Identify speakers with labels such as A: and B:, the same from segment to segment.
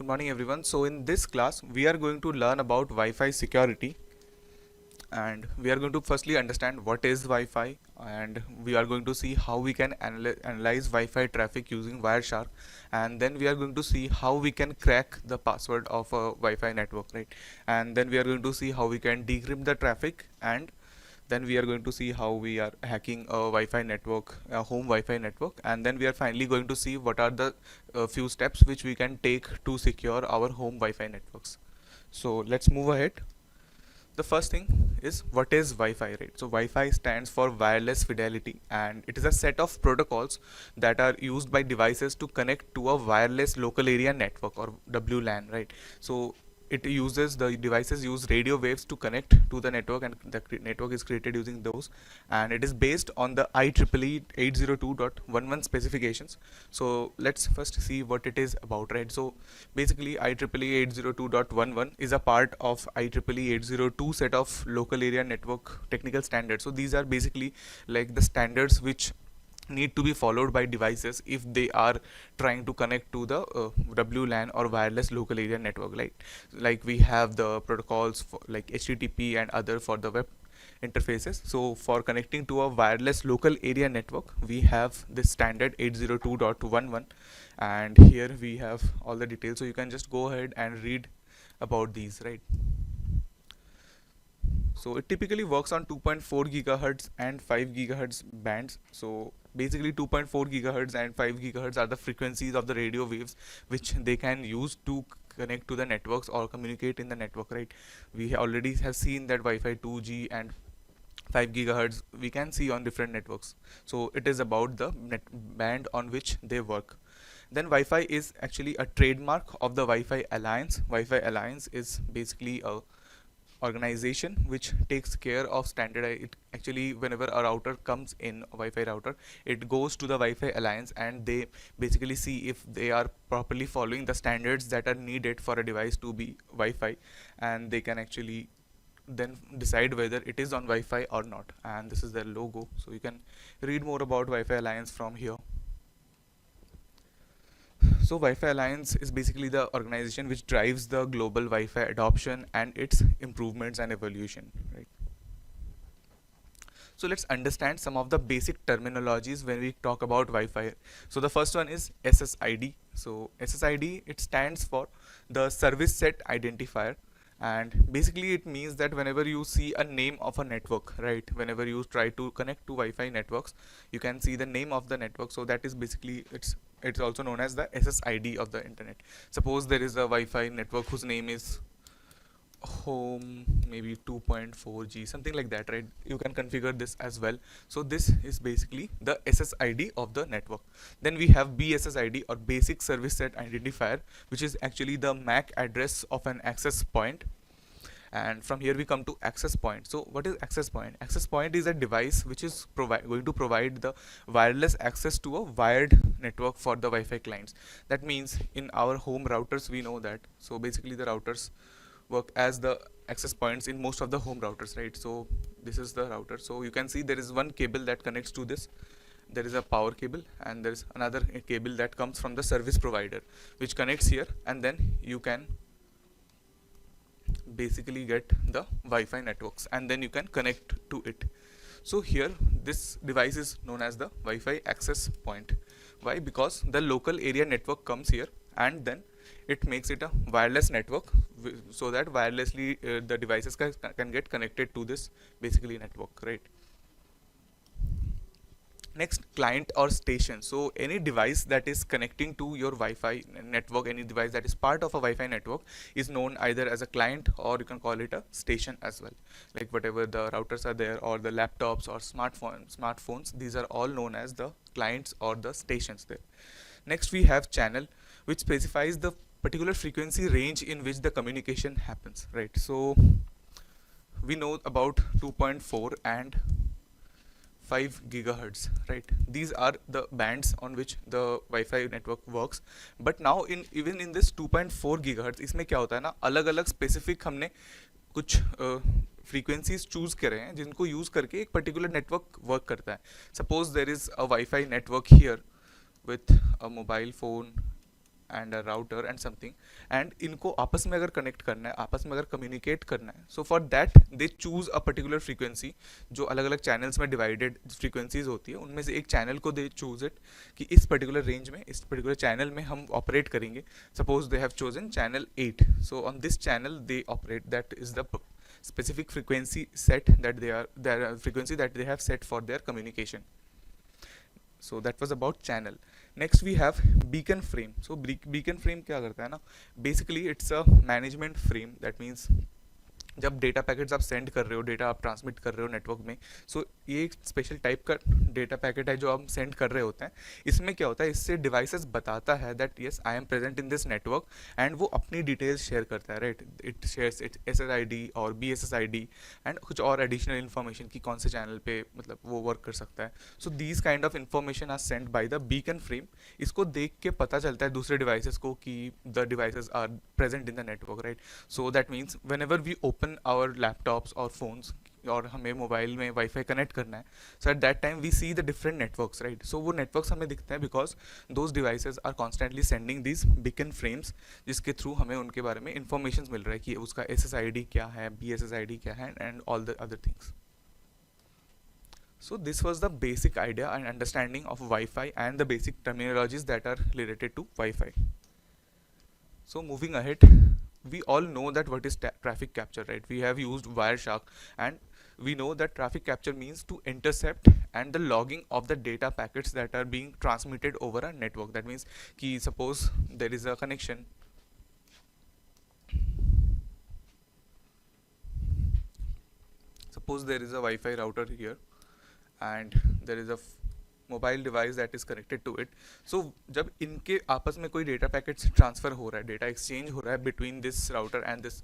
A: Good morning everyone. So in this class we are going to learn about Wi-Fi security, and we are going to firstly understand what is Wi-Fi, and we are going to see how we can analyze Wi-Fi traffic using Wireshark, and then we are going to see how we can crack the password of a Wi-Fi network, right? And then we are going to see how we can decrypt the traffic, and then we are going to see how we are hacking a Wi-Fi network, a home Wi-Fi network, and then we are finally going to see what are the few steps which we can take to secure our home Wi-Fi networks. So let's move ahead. The first thing is, what is Wi-Fi, right? So Wi-Fi stands for wireless fidelity, and it is a set of protocols that are used by devices to connect to a wireless local area network, or WLAN, right? So the devices use radio waves to connect to the network, and the network is created using those, and it is based on the IEEE 802.11 specifications. So let's first see what it is about, right? So basically IEEE 802.11 is a part of IEEE 802 set of local area network technical standards. So these are basically like the standards which need to be followed by devices if they are trying to connect to the WLAN or wireless local area network. Like we have the protocols for like HTTP and other for the web interfaces. So for connecting to a wireless local area network, we have this standard 802.11, and here we have all the details, so you can just go ahead and read about these, right? So it typically works on 2.4 gigahertz and 5 gigahertz bands. So basically 2.4 gigahertz and 5 gigahertz are the frequencies of the radio waves which they can use to connect to the networks or communicate in the network, right? We already have seen that Wi-Fi 2G and 5 gigahertz we can see on different networks. So it is about the net band on which they work. Then Wi-Fi is actually a trademark of the Wi-Fi Alliance. Wi-Fi Alliance is basically a organization which takes care of standardize it. Actually, whenever a router comes in, a Wi-Fi router, it goes to the Wi-Fi Alliance, and they basically see if they are properly following the standards that are needed for a device to be Wi-Fi, and they can actually then decide whether it is on Wi-Fi or not. And this is their logo, so you can read more about Wi-Fi Alliance from here. So Wi-Fi Alliance is basically the organization which drives the global Wi-Fi adoption and its improvements and evolution, right? So let's understand some of the basic terminologies when we talk about Wi-Fi. So the first one is SSID. So SSID, it stands for the service set identifier, and basically it means that whenever you see a name of a network, right, whenever you try to connect to Wi-Fi networks, you can see the name of the network. So that is basically it's also known as the SSID of the internet. Suppose there is a Wi-Fi network whose name is home maybe 2.4G, something like that, right? You can configure this as well. So this is basically the SSID of the network. Then we have BSSID, or basic service set identifier, which is actually the MAC address of an access point. And from here we come to access point. So what is access point? Access point is a device which is going to provide the wireless access to a wired network for the Wi-Fi clients. That means in our home routers we know that. So basically the routers work as the access points in most of the home routers, right? So this is the router. So you can see there is one cable that connects to this. There is a power cable, and there is another cable that comes from the service provider which connects here, and then you can basically get the Wi-Fi networks, and then you can connect to it. So here this device is known as the Wi-Fi access point. Why? Because the local area network comes here, and then it makes it a wireless network, so that wirelessly the devices can get connected to this basically network, right? Next, client or station. So any device that is connecting to your Wi-Fi network, any device that is part of a Wi-Fi network, is known either as a client, or you can call it a station as well. Like whatever the routers are there, or the laptops or smartphones, these are all known as the clients or the stations there. Next we have channel, which specifies the particular frequency range in which the communication happens, right? So we know about 2.4 and 5 gigahertz, right? These are the bands on which the Wi-Fi network works. But now even in this 2.4 gigahertz, इसमें क्या होता है ना, अलग अलग specific हमने कुछ frequencies choose करे हैं जिनको यूज करके एक पर्टिकुलर नेटवर्क वर्क करता है. Suppose there is a Wi-Fi network here with a mobile phone and a router and something, and इनको आपस में अगर कनेक्ट करना है, आपस में अगर कम्युनिकेट करना है, so for that they choose a particular frequency. जो अलग अलग चैनल्स में डिवाइडेड फ्रीक्वेंसीज होती है उनमें से एक चैनल को दे चूज इट कि इस पर्टिकुलर रेंज में, इस पर्टिकुलर चैनल में हम ऑपरेट करेंगे। Suppose they have chosen channel 8, so on this channel they operate, that is the specific frequency set that they are, their frequency that they have set for their communication. So that was about channel. Next we have beacon frame. So beacon frame क्या करता है ना, basically it's a management frame. That means जब data packets आप send कर रहे हो, data आप ट्रांसमिट कर रहे हो नेटवर्क में, सो ये एक स्पेशल टाइप का डेटा पैकेट है जो हम सेंड कर रहे होते हैं। इसमें क्या होता है, इससे डिवाइसेस बताता है that yes I am present in this network, and वो अपनी डिटेल्स शेयर करता है, right. It shares it SSID और BSSID एंड कुछ और एडिशनल इन्फॉर्मेशन की कौन से चैनल पे मतलब वो वर्क कर सकता है। So these kind of information are send by the beacon frame. इसको देख के पता चलता है दूसरे डिवाइसेस को कि the devices are present in the network, right. So that means whenever we open our laptops और फोन्स और हमें मोबाइल में वाईफाई कनेक्ट करना है, so at that time we see the different networks, right. So वो networks हमें दिखते हैं because those devices are constantly sending this beacon frames, जिसके थ्रू हमें उनके बारे में इंफॉर्मेशन मिल रहा है कि उसका SSID क्या है, BSSID क्या है, and all the other things. So this was the basic idea and understanding of Wi-Fi and the basic terminologies that are related to Wi-Fi. So moving ahead, we all know that what is traffic capture, right? We have used Wireshark, and we know that traffic capture means to intercept and the logging of the data packets that are being transmitted over a network. That means कि suppose there is a connection. Suppose there is a Wi-Fi router here and there is a mobile device that is connected to it. So जब इनके आपस में कोई data packets transfer हो रहा है, data exchange हो रहा है between this router and this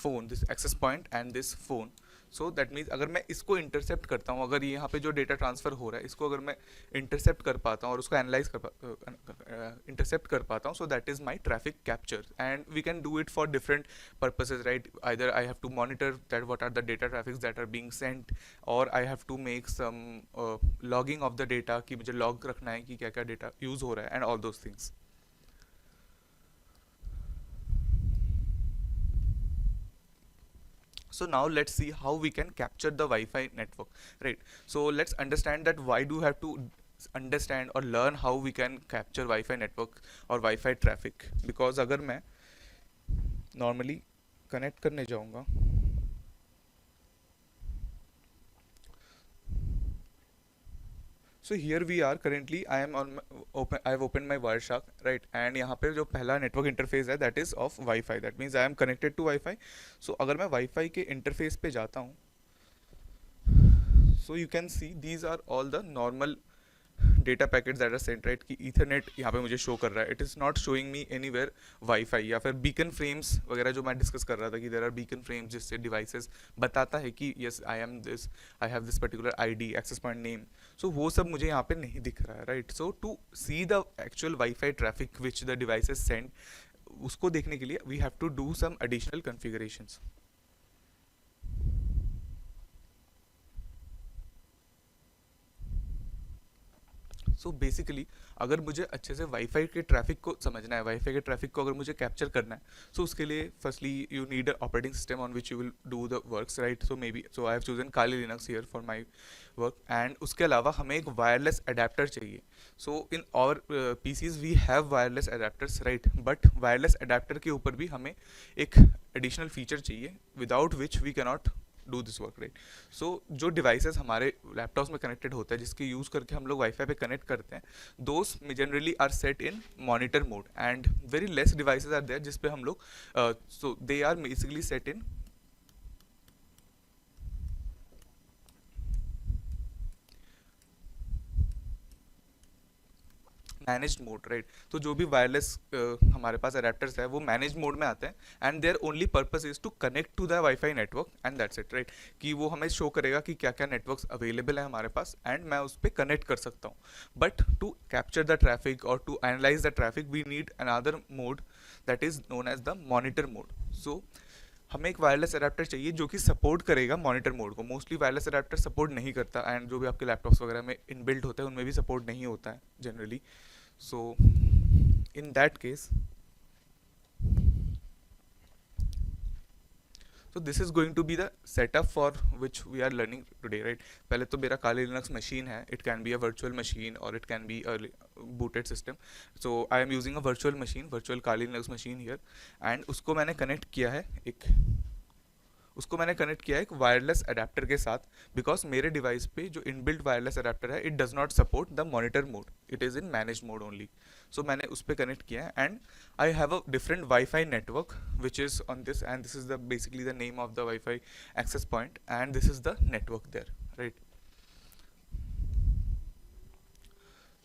A: phone, this access point and this phone, so that means अगर मैं इसको इंटरसेप्ट करता हूँ, अगर यहाँ पे जो डेटा ट्रांसफ़र हो रहा है इसको अगर मैं इंटरसेप्ट कर पाता हूँ और उसको एनालाइज कर इंटरसेप्ट कर पाता हूँ, so that is my traffic capture, and we can do it for different purposes, right. Either I have to monitor that what are the data traffics that are being sent, और I have to make some logging of the data, कि मुझे log रखना है कि क्या क्या data use हो रहा है, and all those things. So now let's see how we can capture the Wi-Fi network, right? So let's understand that why do we have to understand or learn how we can capture Wi-Fi network or Wi-Fi traffic, because अगर मैं normally connect करने जाऊँगा, so here we are currently, I am on I have opened my Wireshark, right, and यहाँ पे जो पहला network interface है that is of Wi-Fi, that means I am connected to Wi-Fi. So अगर मैं Wi-Fi के interface पे जाता हूँ, so you can see these are all the normal data packets that are sent, right, कि Ethernet यहाँ पे मुझे शो कर रहा है. It is not showing me anywhere wifi या फिर बीकन फ्रेम्स वगैरह जो मैं डिस्कस कर रहा था कि देयर आर बीकन फ्रेम्स जिससे डिवाइसेस बताता है कि yes I am this, I have this particular ID, access point name. So वो सब मुझे यहाँ पे नहीं दिख रहा है, right. So to see the actual wifi traffic which the devices send, उसको देखने के लिए we have to do some additional configurations. So basically अगर मुझे अच्छे से वाईफाई के ट्रैफिक को समझना है, वाईफाई के ट्रैफिक को अगर मुझे कैप्चर करना है, सो उसके लिए firstly you need a operating system on which you will do the works, right. So maybe so I have chosen Kali Linux here for my work, and उसके अलावा हमें एक वायरलेस अडेप्टर चाहिए. So in our PCs we have wireless adapters, right, but wireless adapter के ऊपर भी हमें एक एडिशनल फीचर चाहिए without which we cannot do this work, right. So जो डिवाइसेस हमारे लैपटॉप्स में कनेक्टेड होता है, जिसके यूज़ करके हम लोग वाईफाई पे कनेक्ट करते हैं, those generally are set in monitor mode, and very less devices are there जिस पे हम लोग so they are basically set in managed mode, right. तो जो भी वायरलेस हमारे पास अडेप्टर्स है वो मैनेज मोड में आते हैं, and their only purpose is to connect to the wifi network, and that's it, right. कि वो हमें शो करेगा कि क्या क्या नेटवर्क्स अवेलेबल है हमारे पास, एंड मैं उस पर कनेक्ट कर सकता हूँ. But to capture the traffic और to analyse the traffic we need another mode that is known as the monitor mode. So हमें एक वायरलेस अडेप्टर चाहिए जो कि सपोर्ट करेगा मॉनिटर मोड को. मोस्टली वायरलेस अडेप्टर सपोर्ट नहीं करता, एंड जो भी आपके लैपटॉप्स वगैरह में इनबिल्ट होता है उनमें भी सपोर्ट नहीं होता है generally. So in that case So this is going to be the setup for which we are learning today, right? पहले तो मेरा Kali Linux machine है. It can be a virtual machine or it can be a booted system. So I am using a virtual machine, virtual Kali Linux machine here, and उसको मैंने connect किया है एक wireless adapter के साथ, because मेरे device पे जो इनबिल्ट वायरलेस अडेप्टर है it does not support the monitor mode, it is in manage mode only. So मैंने उस पर कनेक्ट किया है and I have a different wifi network which is on this, and this is the basically the name of the wifi access point and this is the network there, right.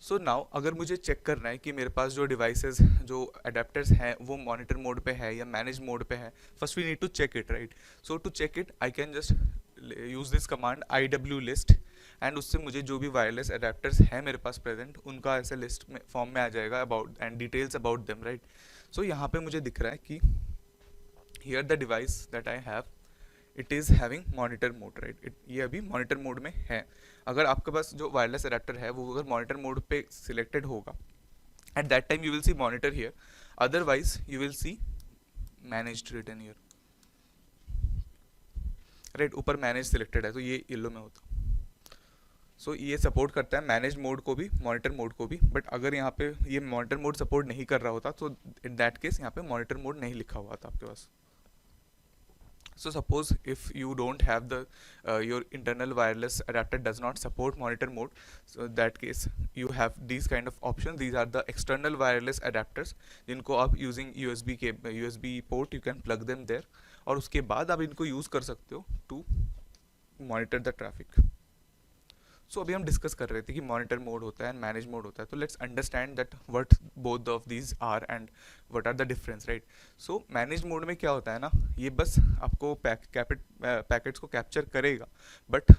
A: So now अगर मुझे check करना है कि मेरे पास जो devices जो adapters हैं वो मॉनिटर मोड पे है या मैनेज मोड पे है, first we need to check it, right. So to check it I can just use this command IW list, and उससे मुझे जो भी वायरलेस अडेप्टर्स हैं मेरे पास प्रेजेंट उनका ऐसे लिस्ट में फॉर्म में आ जाएगा about and details about them, right. So यहाँ पे मुझे दिख रहा है कि here the device that I have it is having monitor mode, right. ये अभी मॉनिटर मोड में है. अगर आपके पास जो वायरलेस अडेप्टर है वो अगर मॉनिटर मोड पे सिलेक्टेड होगा, at that time you will see monitor here, otherwise you will see managed written here, right. ऊपर मैनेज सिलेक्टेड है तो ये येलो में होता. सो ये सपोर्ट करता है मैनेज मोड को भी, मॉनिटर मोड को भी, बट अगर यहाँ पे ये मॉनिटर मोड सपोर्ट नहीं कर रहा होता तो इन दैट केस यहाँ पे मॉनिटर मोड नहीं लिखा हुआ था आपके पास. So suppose if you don't have the your internal wireless adapter does not support monitor mode, so in that case you have these kind of options. These are the external wireless adapters जिनको आप using USB port you can plug them there, और उसके बाद आप इनको use कर सकते हो to monitor the traffic. सो अभी हम डिस्कस कर रहे थे कि मॉनिटर मोड होता है एंड मैनेज मोड होता है, तो let's understand that what both of these are and what are the difference, right. So manage mode में क्या होता है ना, ये बस आपको पैकेट्स को कैप्चर करेगा, but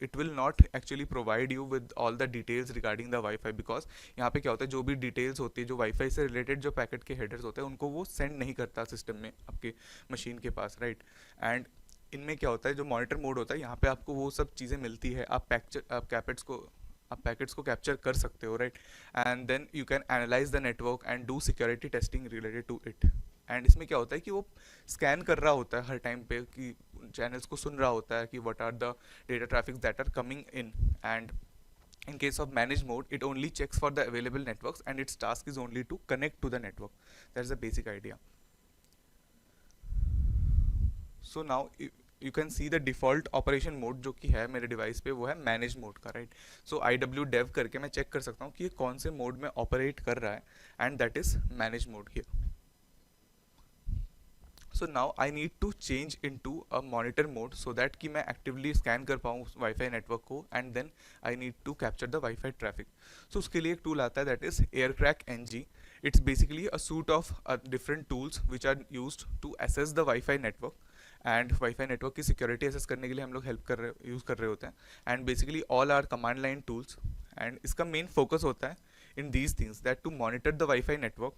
A: it will not actually provide you with all the details regarding the wifi, because यहाँ पे क्या होता है जो भी डिटेल्स होती है जो वाईफाई से रिलेटेड जो पैकेट के हेडर्स होते हैं उनको वो सेंड नहीं करता सिस्टम में आपके मशीन के पास, राइट. एंड इनमें क्या होता है जो मॉनिटर मोड होता है यहाँ पे आपको वो सब चीज़ें मिलती है, आप पैकेट्स को कैप्चर कर सकते हो, right. And then you can analyse the network and do security testing related to it. And इसमें क्या होता है कि वो स्कैन कर रहा होता है हर टाइम पे कि चैनल्स को सुन रहा होता है कि what are the data traffic that are coming in. And in case of managed mode it only checks for the available networks and its task is only to connect to the network. That's the basic idea. So now you can see the default operation mode जो कि है मेरे device पे वो है manage mode का, right. सो IW dev करके मैं चेक कर सकता हूँ कि ये कौन से मोड में ऑपरेट कर रहा है, and that is manage mode here. So now I need to change into a monitor mode so that कि मैं एक्टिवली स्कैन कर पाऊँ वाईफाई नेटवर्क को, and then I need to capture the wifi traffic. So उसके लिए एक tool आता है that is aircrack NG. It's basically a suite of different tools which are used to assess the wifi network, and wifi network की security assess करने के लिए हम लोग यूज़ कर रहे होते हैं. And basically all R command line tools, and इसका मेन फोकस होता है in these things that to monitor the Wi-Fi network,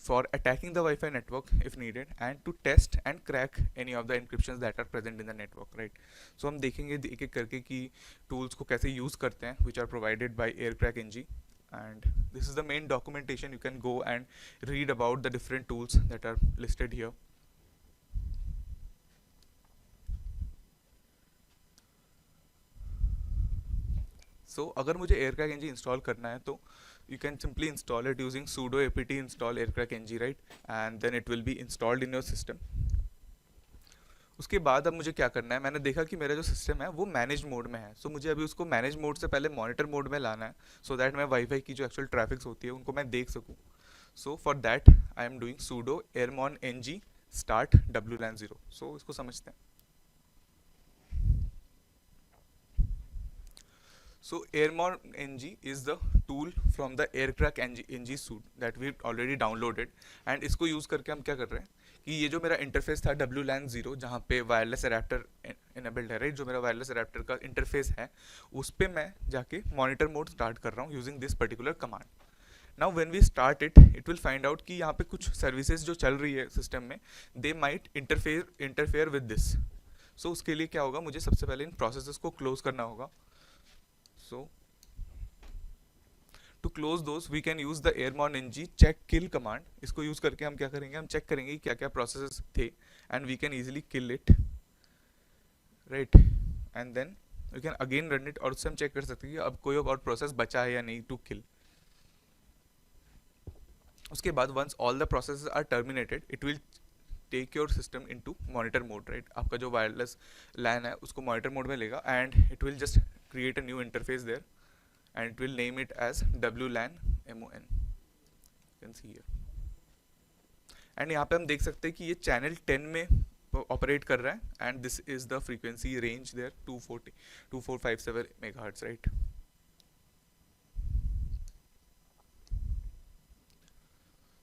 A: for attacking the Wi-Fi network if needed, and to test and crack any of the encryptions that are present in the network, right. So हम देखेंगे एक एक करके कि tools को कैसे use करते हैं which are provided by Aircrack NG, and this is the main documentation. You can go and read about the different tools that are listed here. So अगर मुझे Aircrack NG इंस्टॉल करना है तो you can simply install it using sudo apt install aircrack ng, right, and then it will be installed in your system. उसके बाद अब मुझे क्या करना है, मैंने देखा कि मेरा जो सिस्टम है वो मैनेज मोड में है, सो मुझे अभी उसको मैनेज मोड से पहले मॉनिटर मोड में लाना है सो दैट मैं वाईफाई की जो एक्चुअल ट्रैफिक्स होती है उनको मैं देख सकूँ. सो for that I am doing sudo airmon ng start wlan 0. सो इसको समझते हैं. So Airmon NG is the tool from the Aircrack NG suite that we already downloaded, and इसको यूज़ करके हम क्या कर रहे हैं कि ये जो मेरा इंटरफेस था WLAN 0 जहाँ पे वायरलेस अडेप्टर इनेबल्ड है, राइट, जो मेरा वायरलेस अडेप्टर का इंटरफेस है उस पर मैं जाके मॉनिटर मोड स्टार्ट कर रहा हूँ using this particular command. Now when we start it will find out कि यहाँ पे कुछ सर्विसेज जो चल रही है सिस्टम में they might interfere with this. So उसके लिए क्या होगा, मुझे सबसे पहले इन प्रोसेसेस को क्लोज करना होगा. So to close those we can use the airmon ng check kill command. इसको यूज करके हम क्या करेंगे, हम चेक करेंगे क्या क्या प्रोसेसेस थे and we can easily kill it. Right, and then you can again run it, और उससे हम चेक कर सकते हैं कि अब कोई और प्रोसेस बचा है या नहीं टू किल. उसके बाद once all the processes are terminated, it will take your system into monitor mode, right. आपका जो वायरलेस लैन है उसको मॉनिटर मोड में लेगा, and it will just create a new interface there, and it will name it as WLAN MON. Can see here. And यहाँ पे हम देख सकते हैं कि ये चैनल 10 में ऑपरेट कर रहा है, and this is the frequency range there 2457 megahertz, right.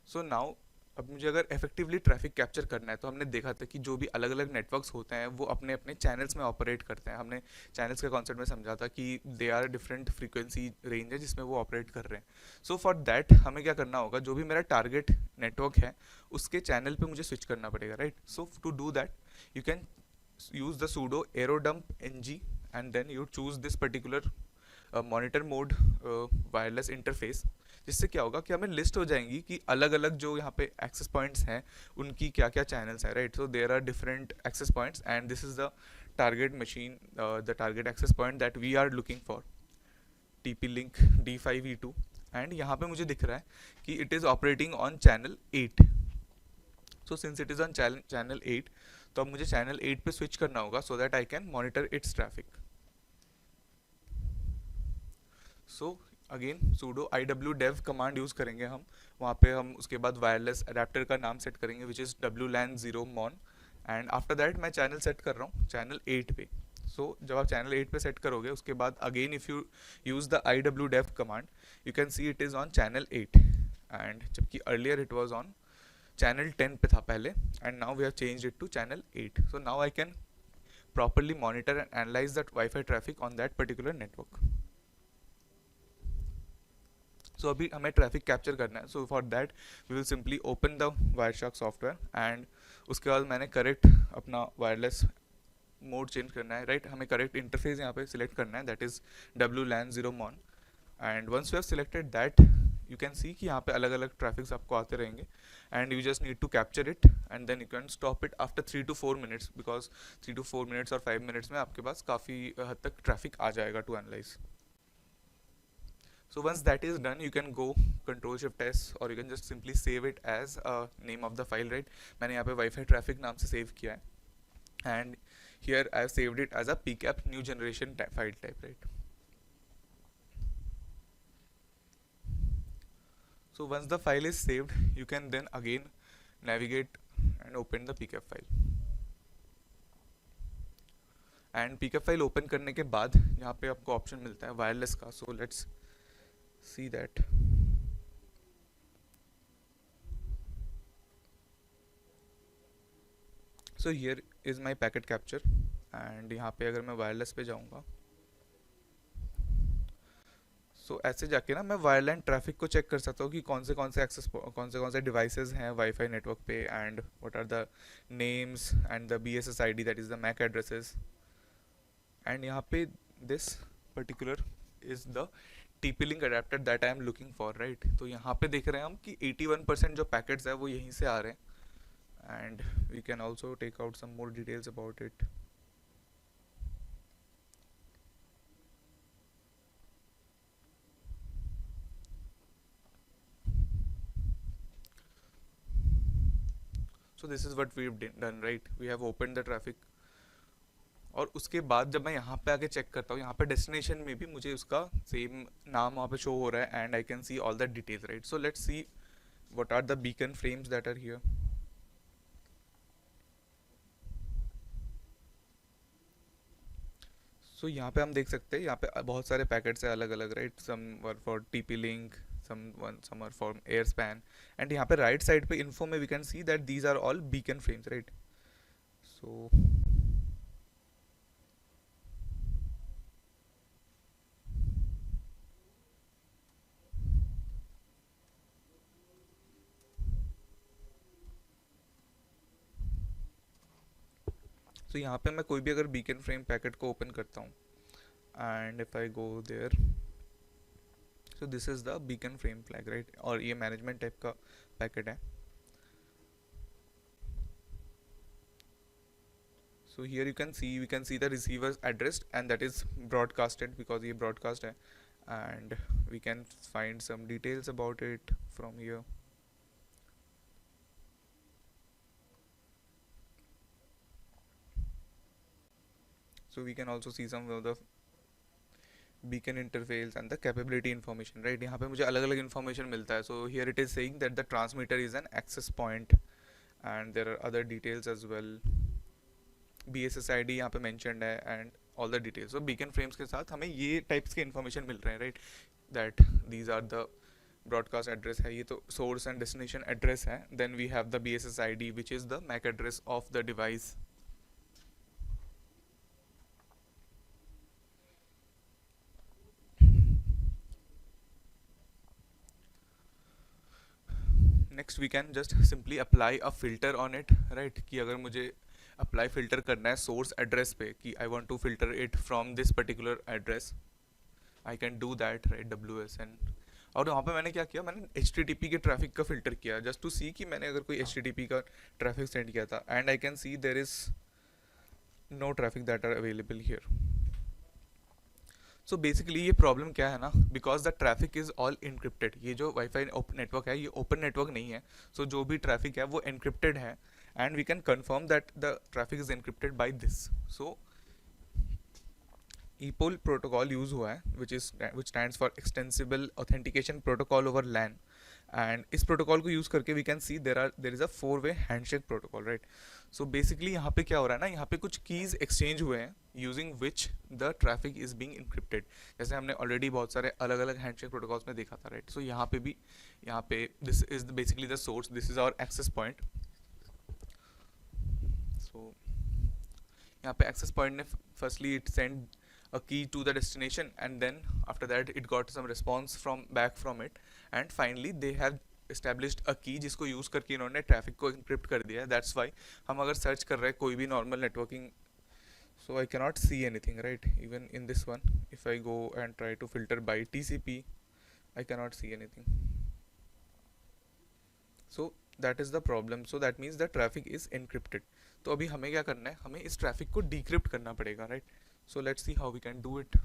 A: So now अब मुझे अगर इफेक्टिवली ट्रैफिक कैप्चर करना है, तो हमने देखा था कि जो भी अलग अलग नेटवर्क्स होते हैं वो अपने अपने चैनल्स में ऑपरेट करते हैं. हमने चैनल्स के कॉन्सेप्ट में समझा था कि they are different frequency range है जिसमें वो ऑपरेट कर रहे हैं. सो फॉर दैट हमें क्या करना होगा, जो भी मेरा टारगेट नेटवर्क है उसके चैनल पे मुझे स्विच करना पड़ेगा, right. So to do that you can use the sudo aerodump ng, and then you choose this particular monitor mode wireless interface. जिससे क्या होगा कि हमें लिस्ट हो जाएंगी कि अलग अलग जो यहाँ पे एक्सेस पॉइंट्स हैं उनकी क्या क्या चैनल्स हैं, right. So there are different access points, and this is the target machine, the target access point that we are looking for, TP-Link D5E2. And यहाँ पे मुझे दिख रहा है कि it is operating on channel 8. So since it is on channel 8, तो अब मुझे चैनल 8 पे स्विच करना होगा so that I can monitor it's traffic. So again sudo iwdev command use करेंगे हम. वहाँ पे हम उसके बाद वायरलेस अडेप्टर का नाम सेट करेंगे which is WLAN 0 mon, and after that मैं चैनल सेट कर रहा हूँ चैनल 8 पे. सो जब आप चैनल 8 पे सेट करोगे उसके बाद again if you use the iwdev command you can see it is on channel 8, and जबकि earlier it was on channel 10 पे था पहले, and now we have changed it to channel 8. So now I can properly monitor and analyze that Wi-Fi traffic on that particular network. So अभी हमें traffic capture करना है. So for that we will simply open the Wireshark software, and उसके बाद मैंने correct अपना wireless mode change करना है, राइट. हमें करेक्ट इंटरफेस यहाँ पे सिलेक्ट करना है, that is WLAN 0 mon. And once you have selected that you can see कि यहाँ पे अलग अलग ट्रैफिक्स आपको आते रहेंगे, and you just need to capture it, and then you can stop it after 3 to 4 minutes, because 3 to 4 minutes और 5 minutes में आपके पास काफ़ी हद तक ट्रैफिक आ जाएगा to analyse. So once that is done, you can go Control Shift S, or you can just simply save it as a name of the file, right. मैंने यहाँ पे Wi-Fi traffic नाम से सेव किया है, and here I have saved it as a PCAP new generation file type, right. So once the file is saved, you can then again navigate and open the PCAP file. And PCAP file open करने के बाद यहाँ पे आपको option मिलता है wireless का. सो let's see that. So here is my packet capture, and यहाँ पे अगर मैं वायरलेस पे जाऊँगा, सो ऐसे जाके ना मैं वायरलैन ट्रैफिक को चेक कर सकता हूँ कि कौन से डिवाइसेस हैं वाईफाई नेटवर्क पे, and what are the names and the BSS ID, that is the MAC addresses. And यहाँ पे this particular is the TP-Link adapter that I am looking for, right. तो यहाँ पे देख रहे हैं हम कि 81% जो पैकेट्स है वो यहीं से आ रहे हैं, and we can also take out some more details about it. So this is what we've done, right. We have opened the traffic. और उसके बाद जब मैं यहाँ पे आके चेक करता हूँ, यहाँ पे डेस्टिनेशन में भी मुझे उसका सेम नाम वहाँ पे शो हो रहा है, and I can see all the details, right. So let's see what are the beacon frames that are here. So यहाँ पे हम देख सकते हैं यहाँ पे बहुत सारे पैकेट्स हैं अलग अलग, right. Some are for TP-Link, some are for Airspan, and यहाँ पे राइट साइड पे इन्फो में we can see that these are all beacon frames, right. So यहाँ पे मैं कोई भी अगर बीकन फ्रेम पैकेट को ओपन करता हूँ, and if I go there, so this is the beacon frame flag, right. और ये मैनेजमेंट टाइप का पैकेट है. So here you can see, we can see the receiver's address, and that is broadcasted because ये broadcast है, and we can find some details about it from here. So we can also see some of the beacon interface and the capability information, right? यहाँ पे मुझे अलग अलग information मिलता है. So here it is saying that the transmitter is an access point, and there are other details as well. BSSID यहाँ पे mentioned है and all the details. So beacon frames के साथ हमें ये types के information मिल रहे हैं, right? That these are the broadcast address है, ये तो source and destination address है. Then we have the BSSID, which is the MAC address of the device. Next we can just simply apply a filter on it, right? कि अगर मुझे apply filter करना है source address पे कि I want to filter it from this particular address, I can do that, right? WSN. और वहाँ पे मैंने क्या किया, मैंने HTTP के ट्रैफिक का फिल्टर किया जस्ट टू सी कि मैंने अगर कोई HTTP का ट्रैफिक सेंड किया था, and I can see there is no traffic that are available here. So basically ये प्रॉब्लम क्या है ना, because the traffic is all encrypted. ये जो वाईफाई नेटवर्क है ये ओपन नेटवर्क नहीं है. सो जो भी ट्रैफिक है वो एनक्रिप्टेड है, and we can confirm that the traffic is encrypted by this. So EPOL protocol use हुआ है, which stands for Extensible Authentication Protocol over LAN. And इस प्रोटोकॉल को यूज करके we can see there is a 4-way handshake protocol, right? So basically यहाँ पे क्या हो रहा है ना, यहाँ पे कुछ कीज एक्सचेंज हुए हैं using which the traffic is being encrypted. जैसे हमने ऑलरेडी बहुत सारे अलग अलग हैंडशेक प्रोटोकॉल्स में देखा था, राइट? सो यहाँ पे भी, यहाँ पे this is basically the source, this is our access point. So यहाँ पे एक्सेस पॉइंट ने firstly it send a key to the destination, and then after that it got some response back from it, and finally they have established a key जिसको use करके इन्होंने traffic को encrypt कर दिया है. That's why हम अगर search कर रहे हैं कोई भी normal networking, so I cannot see anything, right? Even in this one, if I go and try to filter by TCP, I cannot see anything. So that is the problem. So that means the traffic is encrypted. तो अभी हमें क्या करना है, हमें इस traffic को decrypt करना पड़ेगा, right? So let's see how we can do it.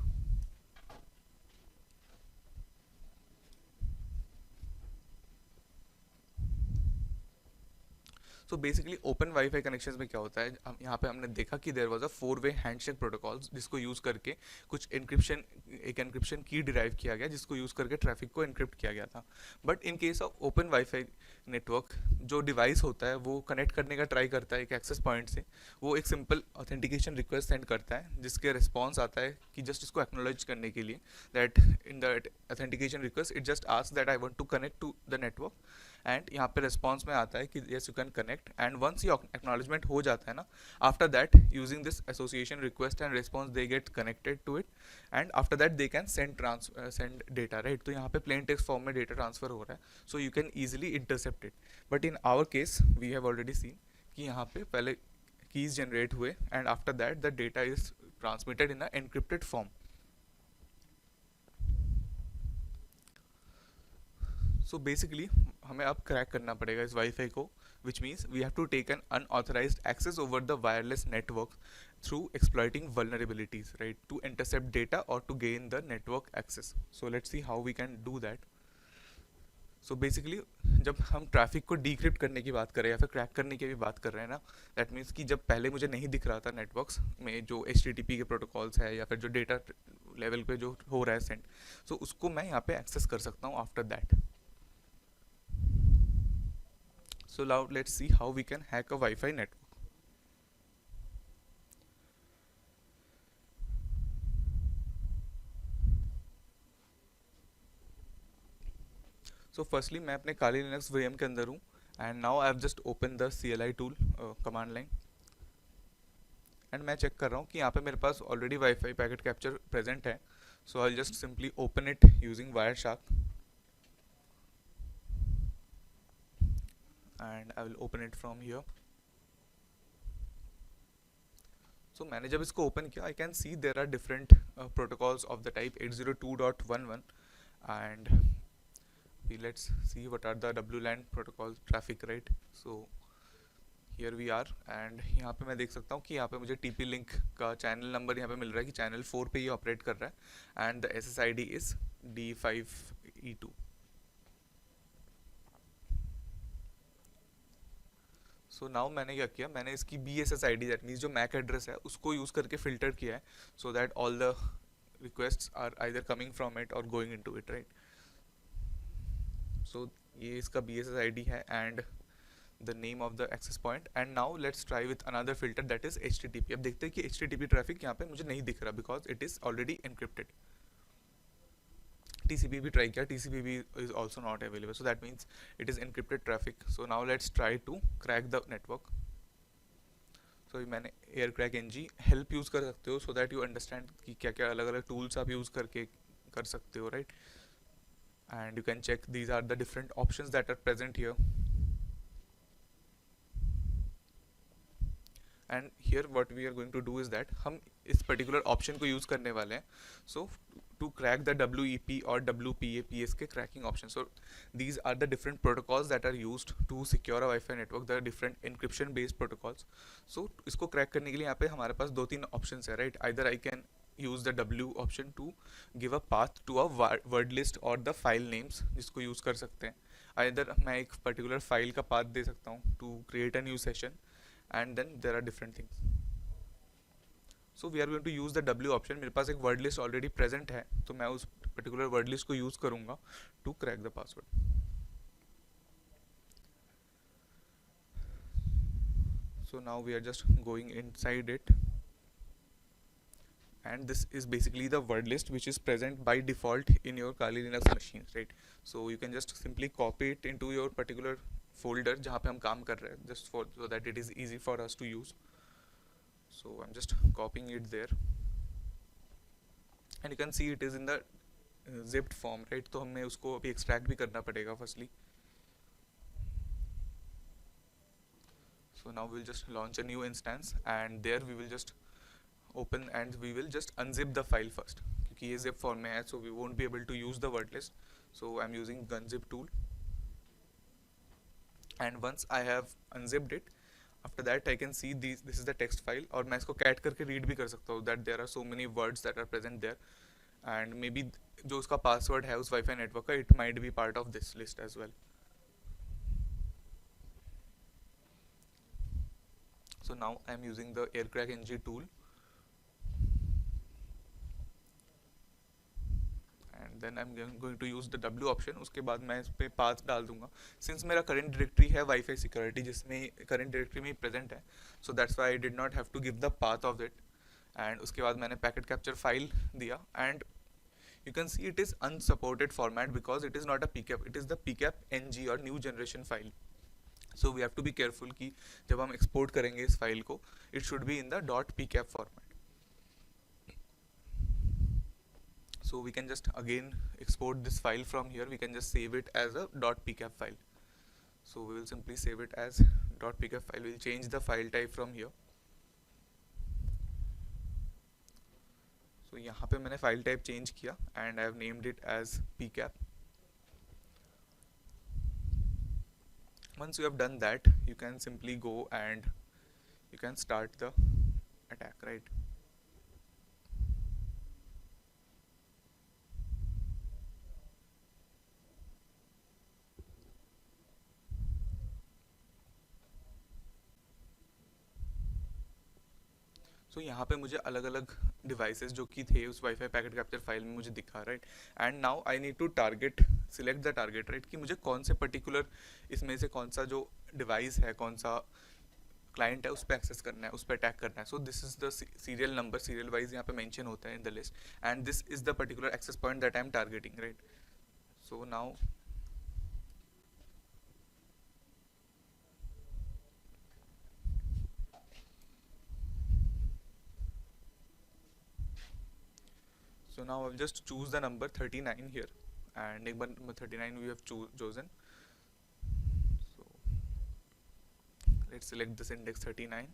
A: So basically open wifi connections में क्या होता है, हम यहाँ पे हमने देखा कि there was a 4-way handshake protocol जिसको यूज़ करके कुछ एक एनक्रिप्शन की डिराइव किया गया जिसको यूज़ करके ट्रैफिक को एनक्रिप्ट किया गया था. But in case of open wifi network, जो डिवाइस होता है वो कनेक्ट करने का ट्राई करता है एक एक्सेस पॉइंट से, वो एक सिंपल ऑथेंटिकेशन रिक्वेस्ट सेंड करता है जिसके रिस्पॉन्स आता है कि जस्ट इसको एक्नोलेज करने के लिए that in the authentication request it just ask that I want to connect to the network, and यहाँ पे रिस्पॉन्स में आता है कि yes you can connect. And वंस ये एक्नॉलेजमेंट हो जाता है ना, after that using this association request and response they get connected to it, and after that they can send data, right? तो यहाँ पे प्लेन टेक्स्ट फॉर्म में डेटा ट्रांसफर हो रहा है, so you can easily intercept it. But in our case we have already seen कि यहाँ पे पहले कीज जनरेट हुए, and after that the data is transmitted in a encrypted form. So basically हमें अब क्रैक करना पड़ेगा इस वाईफाई को, which means we have to take an unauthorized access over the wireless network through exploiting vulnerabilities, right, to intercept data or to gain the network access. So let's see how we can do that. So basically जब हम traffic को decrypt करने की बात कर रहे हैं या फिर क्रैक करने की भी बात कर रहे हैं ना, दैट मीन्स कि जब पहले मुझे नहीं दिख रहा था नेटवर्क्स में जो HTTP के प्रोटोकॉल्स है या फिर जो डेटा लेवल पे जो हो रहा है सेंड, सो उसको मैं यहाँ पे एक्सेस कर सकता हूँ after that. So now let's see how we can hack a Wi-Fi network. So firstly मैं अपने Kali Linux VM के अंदर हूँ, and now I have just opened the CLI tool command line, and मैं check कर रहा हूँ कि यहाँ पे मेरे पास already Wi-Fi packet capture present है. So I'll just simply open it using Wireshark, and I will open it from here. So मैंने जब इसको ओपन किया, I can see there are different protocols of the type 802.11, and let's see what are the WLAN protocols traffic, right? So here we are and यहाँ पे मैं देख सकता हूँ कि यहाँ पे मुझे टीपी लिंक का चैनल नंबर यहाँ पे मिल रहा है कि चैनल 4 पे ये ऑपरेट कर रहा है and the SSID is D5E2. So now मैंने क्या किया, मैंने इसकी BSSID दैट मीन्स जो मैक एड्रेस है उसको यूज़ करके फिल्टर किया है so that all the request are either coming from it और going into it, right. So ये इसका BSSID है एंड the name of the access point. And now let's try with another filter that is HTTP. अब देखते हैं कि HTTP traffic यहाँ पे मुझे नहीं दिख रहा because it is already encrypted. TCP भी ट्राई किया, TCP is also not available, so that means it is encrypted traffic. So now let's try to crack the network. So मैंने AirCrackNG help यूज़ कर सकते हो so that you understand कि क्या क्या अलग अलग tools आप यूज़ करके कर सकते हो, right? And you can check these are the different options that are present here. And here what we are going to do is that हम इस पर्टिकुलर ऑप्शन को यूज़ करने वाले हैं. So to crack the WEP और WPA/PS के cracking option. So these are the different protocols that are used to secure a wifi network, the different encryption based protocols. So इसको crack करने के लिए यहाँ पे हमारे पास 2-3 ऑप्शन है, right. Either I can use the W option to give a path to a word list or the file names जिसको यूज़ कर सकते हैं. आइदर मैं एक पर्टिकुलर फाइल का पाथ दे सकता हूँ to create a new session and then there are different things. So we are going to use the W option. मेरे पास एक word list already present है तो मैं उस particular word list को use करूँगा to crack the password. So now we are just going inside it and this is basically the word list which is present by default in your Kali Linux machines, right? So you can just simply copy it into your particular folder जहाँ पे हम काम कर रहे हैं, just for so that it is easy for us to use. So I'm just copying it there and you can see it is in the zipped form, right? तो हमें उसको अभी extract भी करना पड़ेगा firstly. So now we'll just launch a new instance and there we will just open and we will just unzip the file first क्योंकि ये zip form में है so we won't be able to use the word list. So I'm using gunzip tool and once I have unzipped it, after that I can see this is the text file और मैं इसको cat करके read भी कर सकता हूँ that there are so many words that are present there and maybe जो उसका password है उस Wi-Fi network का it might be part of this list as well. So now I'm using the AirCrackNG tool and then I'm going to use the W option. उसके बाद मैं इस पे path डाल दूंगा since मेरा current directory है Wi-Fi security जिसमें current directory में present है, so that's why I did not have to give the path of it. And उसके बाद मैंने packet capture file दिया and you can see it is unsupported format because it is not a PCAP, it is the PCAP NG or new generation file. So we have to be careful कि जब हम export करेंगे इस file को it should be in the .pcap format. So we can just again export this file from here, we can just save it as a .pcap file. So we will simply save it as .pcap file, we'll change the file type from here. So यहाँ पे मैंने file type change किया and I have named it as pcap. Once you have done that, you can simply go and you can start the attack, right? So यहाँ पे मुझे अलग अलग devices जो कि थे उस वाईफाई पैकेट कैप्चर फाइल में मुझे दिखा, right. And now I need to target select the target, right, कि मुझे कौन से पर्टिकुलर इसमें से कौन सा जो डिवाइस है, कौन सा क्लाइंट है उस पर एक्सेस करना है, उस पर अटैक करना है. So this is the serial number, serial wise यहाँ पे मेंशन होता है in the list and this is the particular access point that I am targeting, right. So now so now I'll just choose the number 39 here and एक बार number 39 we have chosen. So let's select this index 39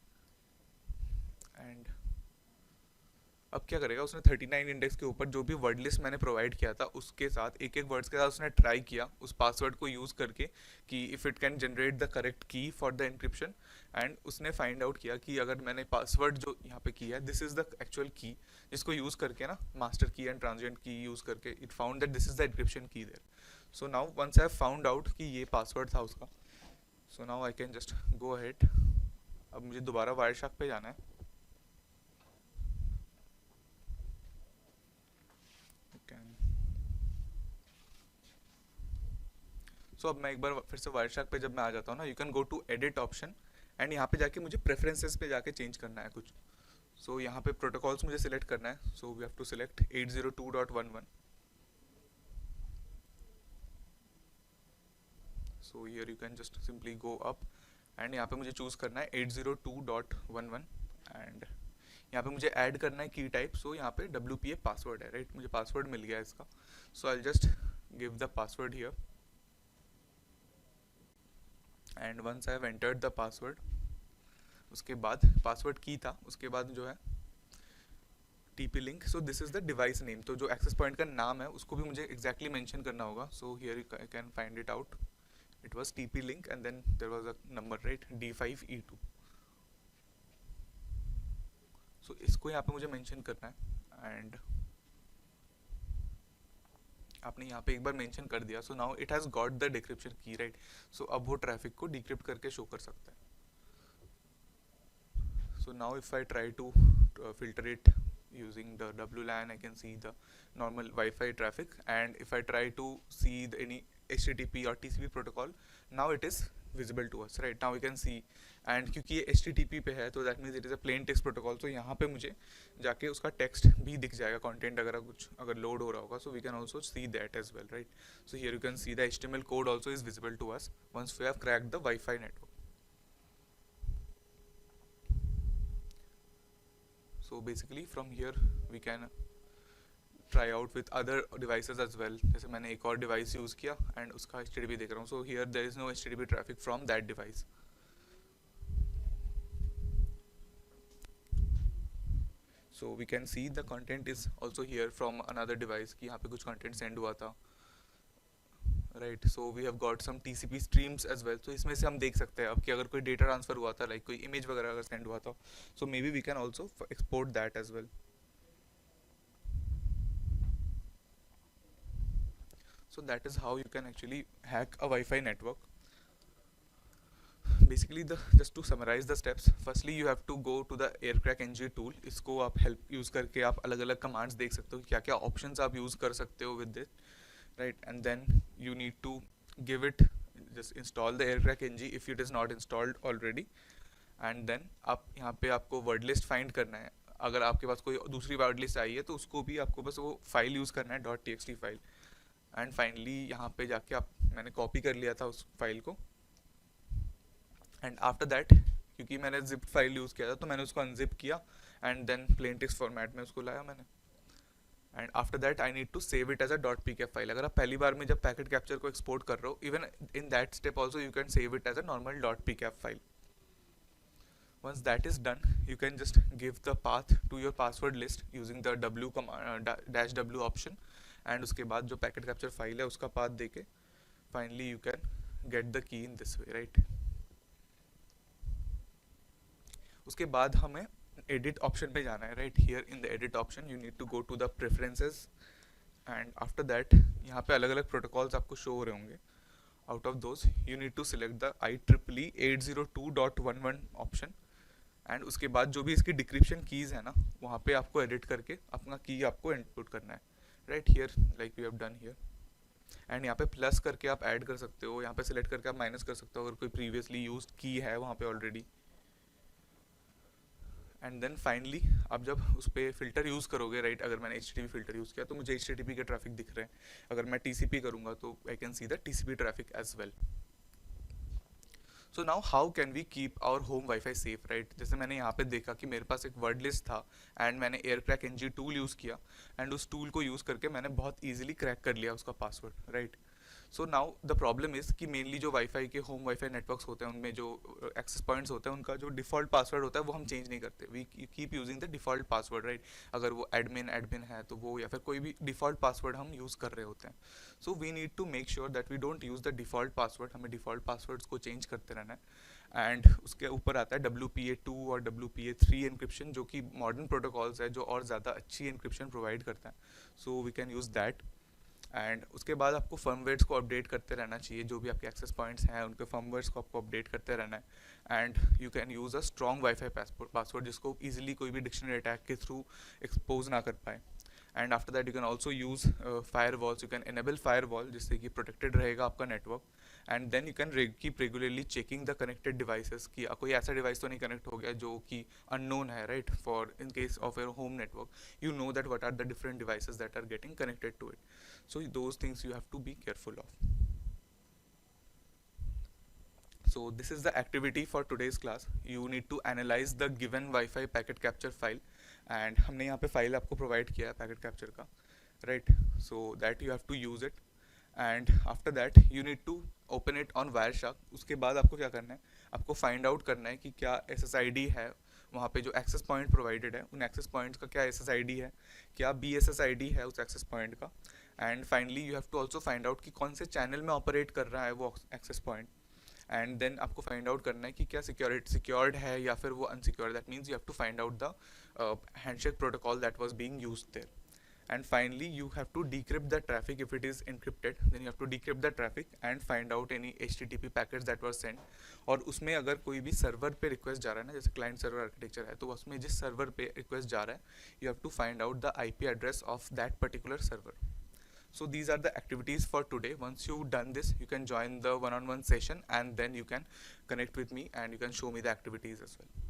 A: and अब क्या करेगा, उसने 39 index के ऊपर जो भी word list मैंने प्रोवाइड किया था उसके साथ एक एक वर्ड्स के साथ उसने ट्राई किया उस पासवर्ड को यूज़ करके कि if it can generate the correct की फॉर द एनक्रिप्शन। एंड उसने फाइंड आउट किया कि अगर मैंने पासवर्ड जो यहाँ पे किया है दिस इज़ द एक्चुअल की, जिसको यूज़ करके ना मास्टर की एंड ट्रांजिएंट की यूज़ करके it found that this is the encryption key there. So now once I have found out कि ये पासवर्ड था उसका, so now I can just go ahead. अब मुझे दोबारा वायरशार्क पे जाना है। कैन सो अब मैं एक बार फिर से वायरशार्क पे जब मैं आ जाता हूँ ना, you can go to edit option and यहाँ पे जाके मुझे प्रेफरेंसेस पे जाके चेंज करना है कुछ। सो यहाँ पे प्रोटोकॉल्स मुझे सिलेक्ट करना है, so we have to select 802.11। So here you can just simply go up and यहाँ पे मुझे चूज़ करना है 802.11 एंड यहाँ पे मुझे ऐड करना है की टाइप। सो यहाँ पे WPA पासवर्ड है, राइट, मुझे पासवर्ड मिल गया इसका। So I just give the password here and once I have entered the password, उसके बाद पासवर्ड की था, उसके बाद जो है TP link. So this is the device name, तो जो एक्सेस पॉइंट का नाम है उसको भी मुझे एग्जैक्टली मेंशन करना होगा। So here you can find it out, it was TP link and then there was a number, right, D5E2। So इसको यहाँ पे मुझे मेंशन करना है एंड आपने यहाँ पे एक बार मेंशन कर दिया। So now it has got the decryption की, राइट। सो अब वो ट्रैफिक को डिक्रिप्ट करके शो कर सकता है। So now if I try to filter it using the WLAN, I can see the normal Wi-Fi traffic, and if I try to see any HTTP or TCP protocol, now it is visible to us, right? Now we can see, and क्योंकि ये HTTP पे है तो that means it is a plain text protocol, so यहाँ पे मुझे जाके उसका text भी दिख जाएगा, content अगर load हो रहा होगा, so we can also see that as well, right? So here you can see the HTML code also is visible to us once we have cracked the Wi-Fi network. So basically from here we can try out with other devices as well. जैसे मैंने एक और device use किया and उसका HTTP देख रहा हूँ. So here there is no HTTP traffic from that device. So we can see the content is also here from another device कि यहाँ पे कुछ content send हुआ था. Right, so we have got some TCP streams as well. So इसमें से हम देख सकते हैं अब कि अगर कोई data transfer हुआ था, like कोई image वगैरह अगर send हुआ था, so maybe we can also export that as well. So that is how you can actually hack a Wi-Fi network. Basically just to summarize the steps, firstly you have to go to the aircrack-ng tool. इसको आप help use करके आप अलग अलग commands देख सकते हो, क्या क्या options आप use कर सकते हो with it, right? And then you need to give it, just install the aircrack-ng if it is not installed already, and then आप यहाँ पे आपको word list find करना है. अगर आपके पास कोई दूसरी word list आई है तो उसको भी आपको बस वो फाइल यूज़ करना है .txt फाइल. एंड फाइनली यहाँ पे जाके मैंने कॉपी कर लिया था उस फाइल को, एंड आफ्टर दैट क्योंकि मैंने जिप फाइल यूज़ किया था तो मैंने उसको अनजिप किया and then plain text format में उसको लाया मैंने. And after that I need to save it as a .pkf file. अगर आप पहली बार में जब पैकेट कैप्चर को एक्सपोर्ट कर रहे हो, even in that step also you can save it as a normal .pkf file. Once that is done, you can just give the path to your password list using the -w option, and उसके बाद जो packet capture file है उसका path देके finally you can get the key in this way, right? उसके बाद हमें edit option पे जाना है, right? Here in the edit option you need to go to the preferences, and after that यहाँ पे अलग अलग protocols आपको show हो रहे होंगे. Out of those you need to select the IEEE 802.11 option, and उसके बाद जो भी इसकी डिक्रिप्शन कीज़ है ना वहाँ पे आपको एडिट करके अपना की आपको इनपुट करना है, right. Here like we have done here, and यहाँ पे प्लस करके आप ऐड कर सकते हो, यहाँ पे सिलेक्ट करके आप माइनस कर सकते हो अगर कोई प्रीवियसली यूज की है वहाँ पे ऑलरेडी. एंड देन फाइनली आप जब उस पर फिल्टर यूज़ करोगे, राइट, अगर मैंने HTTP फिल्टर यूज़ किया तो मुझे HTTP के ट्रैफिक दिख रहे हैं. अगर मैं TCP करूँगा तो I can see the TCP traffic as well. So now how can we keep our home wifi safe, right. जैसे मैंने यहाँ पे देखा कि मेरे पास एक वर्ड लिस्ट था एंड मैंने aircrack-ng टूल यूज़ किया एंड उस टूल को यूज़ करके मैंने बहुत ईजिली क्रैक कर लिया उसका password, right. So now the problem is कि मेनली जो वाईफाई के होम वाईफाई नेटवर्क्स होते हैं उनमें जो एक्सेस पॉइंट्स होते हैं उनका जो डिफ़ॉल्ट पासवर्ड होता है वो हम चेंज नहीं करते, we keep using the default password, right. अगर वो एडमिन एडमिन है तो वो, या फिर कोई भी डिफ़ॉल्ट पासवर्ड हम यूज़ कर रहे होते हैं। So we need to make sure that we don't use the default password, हमें डिफ़ॉल्ट पासवर्ड्स को चेंज करते रहना है। एंड उसके ऊपर आता है WPA2 और WPA3 एनक्रिप्शन, जो कि मॉडर्न प्रोटोकॉल्स है जो और ज़्यादा अच्छी एनक्रिप्शन प्रोवाइड करता है। So we can use that. And उसके बाद आपको फर्मवेयर्स को अपडेट करते रहना चाहिए, जो भी आपके एक्सेस पॉइंट्स हैं उनके फर्मवेयर्स को आपको अपडेट करते रहना है। And you can use a strong wifi password जिसको ईजिली कोई भी डिक्शनरी अटैक के थ्रू एक्सपोज ना कर पाए। And after that you can also use firewalls, you can enable firewall जिससे कि प्रोटेक्टेड रहेगा आपका network. And then you can keep regularly checking the connected devices कि कोई ऐसा डिवाइस तो नहीं कनेक्ट हो गया जो कि अननोन है, right. For in case of your home network you know that what are the different devices that are getting connected to it. So those things you have to be careful of. So this is the activity for today's class. You need to analyze the given Wi-Fi packet capture file, and हमने यहाँ पे file आपको provide किया है packet capture का, right? So that you have to use it, and after that you need to open it on Wireshark. उसके बाद आपको क्या करना है, आपको फाइंड आउट करना है कि क्या SSID है वहाँ पे जो एक्सेस पॉइंट प्रोवाइडेड है, उन एक्सेस पॉइंट्स का क्या SSID है, क्या BSSID है उस एक्सेस पॉइंट का। And finally you have to also find out कि कौन से चैनल में ऑपरेट कर रहा है वो एक्सेस पॉइंट। एंड देन आपको फाइंड आउट करना है कि क्या सिक्योर्ड है या फिर वो unsecured. That means you have to find out the handshake protocol that was being used there. And finally you have to decrypt the traffic if it is encrypted, then you have to decrypt the traffic and find out any HTTP packets that were sent। और उसमें अगर कोई भी server पे request जा रहा है ना, जैसे क्लाइंट सर्वर आर्किटेक्चर है, तो उसमें जिस सर्वर पे रिक्वेस्ट जा रहा है you have to find out the IP address of that particular server। So these are the activities for today. Once you've done this you can join the one-on-one session and then you can connect with me and you can show me the activities as well.